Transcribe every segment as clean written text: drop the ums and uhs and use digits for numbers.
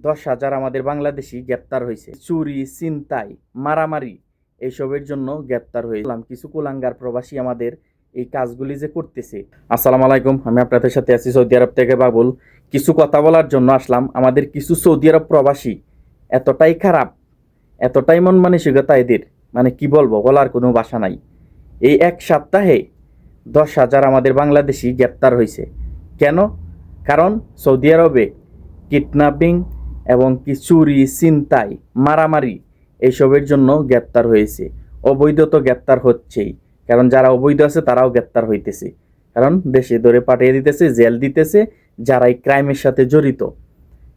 10,000 আমাদের বাংলাদেশি গ্রেপ্তার হয়েছে। চুরি, ছিনতাই, মারামারি এইসবের জন্য গ্রেপ্তার হয়েছিলাম। কিছু কুলাঙ্গার প্রবাসী আমাদের এই কাজগুলি যে করতেছে। আসসালামু আলাইকুম, আমি আপনাদের সাথে আছি সৌদি আরব থেকে বাবুল। কিছু কথা বলার জন্য আসলাম। আমাদের কিছু সৌদি আরব প্রবাসী এতটাই খারাপ, এতটাই মন মানসিকতা এদের, মানে কি বলবো, বলার কোনো ভাষা নাই। এই এক সপ্তাহে 10,000 আমাদের বাংলাদেশি গ্রেপ্তার হয়েছে। কেন? কারণ সৌদি আরবে কিডন্যাপিং এবং কি চুরি, ছিনতাই, মারামারি এইসবের জন্য গ্রেপ্তার হয়েছে। অবৈধ তো গ্রেপ্তার হচ্ছেই, কারণ যারা অবৈধ আছে তারাও গ্রেপ্তার হইতেছে, কারণ দেশে ধরে পাঠিয়ে দিতেছে, জেল দিতেছে যারা এই ক্রাইমের সাথে জড়িত।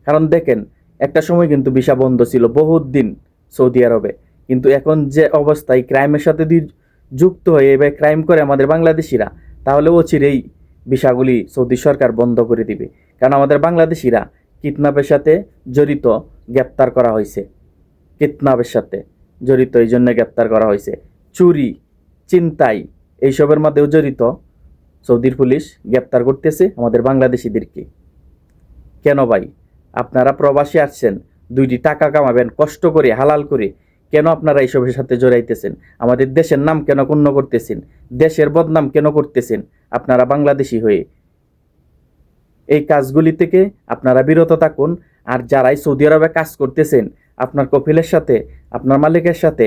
কারণ দেখেন, একটা সময় কিন্তু ভিসা বন্ধ ছিল বহুত দিন সৌদি আরবে, কিন্তু এখন যে অবস্থায় ক্রাইমের সাথে যুক্ত হয়ে এবার ক্রাইম করে আমাদের বাংলাদেশিরা, তাহলে অচিরেই ভিসাগুলি সৌদি সরকার বন্ধ করে দিবে। কারণ আমাদের বাংলাদেশিরা কিডন্যাপের সাথে জড়িত, গ্রেপ্তার করা হয়েছে। কিডন্যাপের সাথে জড়িত এই জন্য গ্রেপ্তার করা হয়েছে। চুরি, ছিনতাই এইসবের মধ্যেও জড়িত সৌদির পুলিশ গ্রেপ্তার করতেছে আমাদের বাংলাদেশিদেরকে। কেন ভাই? আপনারা প্রবাসী আসছেন, দুইটি টাকা কামাবেন কষ্ট করে, হালাল করে, কেন আপনারা এইসবের সাথে জড়াইতেছেন? আমাদের দেশের নাম কেন ক্ষুণ্ণ করতেছেন? দেশের বদনাম কেন করতেছেন আপনারা বাংলাদেশি হয়ে? এই কাজগুলি থেকে আপনারা বিরত থাকুন। আর যারাই সৌদি আরবে কাজ করতেছেন, আপনার কফিলের সাথে, আপনার মালিকের সাথে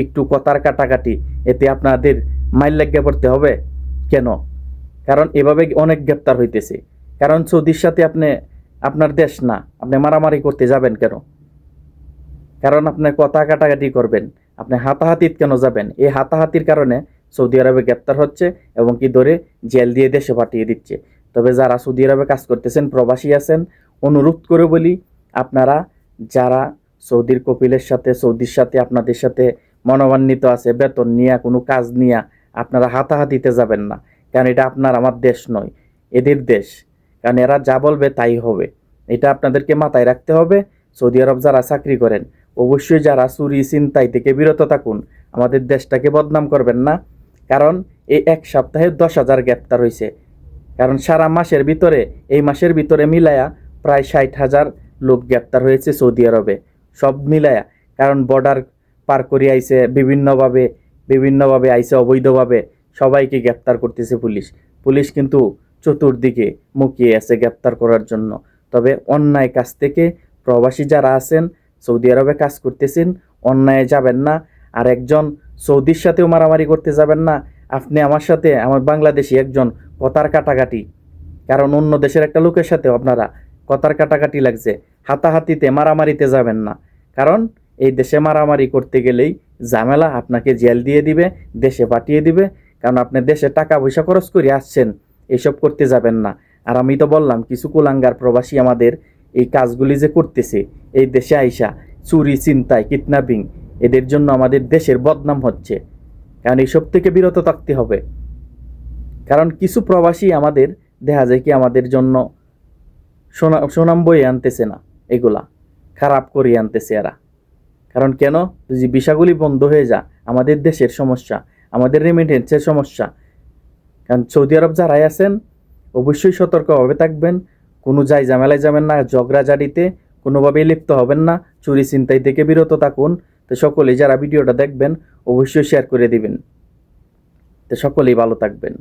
একটু কথার কাটাকাটি, এতে আপনাদের মাইল লাগিয়ে পড়তে হবে কেন? কারণ এভাবে অনেক গ্রেপ্তার হইতেছে। কারণ সৌদির সাথে আপনার দেশ না, আপনি মারামারি করতে যাবেন কেন? কারণ আপনি কথা কাটাকাটি করবেন, আপনি হাতাহাতির কেন যাবেন? এই হাতাহাতির কারণে সৌদি আরবে গ্রেপ্তার হচ্ছে এবং কি ধরে জেল দিয়ে দেশে পাঠিয়ে দিচ্ছে। তবে যারা সৌদি আরবে কাজ করতেছেন, প্রবাসী আছেন, অনুরোধ করে বলি, আপনারা যারা সৌদির কপিলের সাথে, সৌদির সাথে, আপনাদের সাথে মনোমান্বিত আছে, বেতন নিয়ে, কোনো কাজ নিয়ে আপনারা হাতাহাতিতে যাবেন না। কারণ এটা আপনার আমার দেশ নয়, এদের দেশ। কারণ এরা যা বলবে তাই হবে, এটা আপনাদেরকে মাথায় রাখতে হবে। সৌদি আরব যারা চাকরি করেন, অবশ্যই যারা চুরি, ছিনতাই থেকে বিরত থাকুন, আমাদের দেশটাকে বদনাম করবেন না। কারণ এই এক সপ্তাহে 10,000 গ্রেপ্তার হয়েছে। কারণ সারা মাসের ভিতরে, এই মাসের ভিতরে মিলায়া প্রায় 60,000 লোক গ্রেপ্তার হয়েছে সৌদি আরবে, সব মিলায়া। কারণ বর্ডার পার করে আইছে, বিভিন্নভাবে আইছে, অবৈধভাবে সবাইকে গ্রেপ্তার করতেছে পুলিশ কিন্তু চতুর্দিকে মুখিয়ে আছে গ্রেপ্তার করার জন্য। তবে অন্যায় কাজ থেকে প্রবাসী যারা আছেন, সৌদি আরবে কাজ করতেছেন, অন্যায় যাবেন না। আর একজন সৌদির সাথেও মারামারি করতে যাবেন না। আপনি আমার সাথে, আমার বাংলাদেশি একজন কথার কাটাকাটি, কারণ অন্য দেশের একটা লোকের সাথে আপনারা কথার কাটাকাটি লাগছে, হাতাহাতিতে, মারামারিতে যাবেন না। কারণ এই দেশে মারামারি করতে গেলেই ঝামেলা, আপনাকে জেল দিয়ে দিবে, দেশে পাঠিয়ে দিবে। কারণ আপনি দেশে টাকা পয়সা খরচ করে আসছেন, এসব করতে যাবেন না। আর আমি তো বললাম, কিছু কুলাঙ্গার প্রবাসী আমাদের এই কাজগুলি যে করতেছে, এই দেশে আইসা চুরি, ছিনতাই, কিডন্যাপিং, এদের জন্য আমাদের দেশের বদনাম হচ্ছে। কারণ এইসব থেকে বিরত থাকতে হবে। কারণ কিছু প্রবাসী আমাদের দেখা যায় কি আমাদের জন্য সুনাম বয়ে আনতেছে না, এগুলা খারাপ করিয়ে আনতেছে এরা। কারণ কেন? যদি ভিসাগুলি বন্ধ হয়ে যায়, আমাদের দেশের সমস্যা, আমাদের রেমিটেন্সের সমস্যা। কারণ সৌদি আরব যারাই আছেন, অবশ্যই সতর্কভাবে থাকবেন, কোনো ঝামেলায় যাবেন না, ঝগড়াঝাড়িতে কোনোভাবেই লিপ্ত হবেন না, চুরি ছিনতাই থেকে বিরত থাকুন। তো সকলেই যারা ভিডিওটা দেখবেন অবশ্যই শেয়ার করে দিবেন। তো সকলেই ভালো থাকবেন।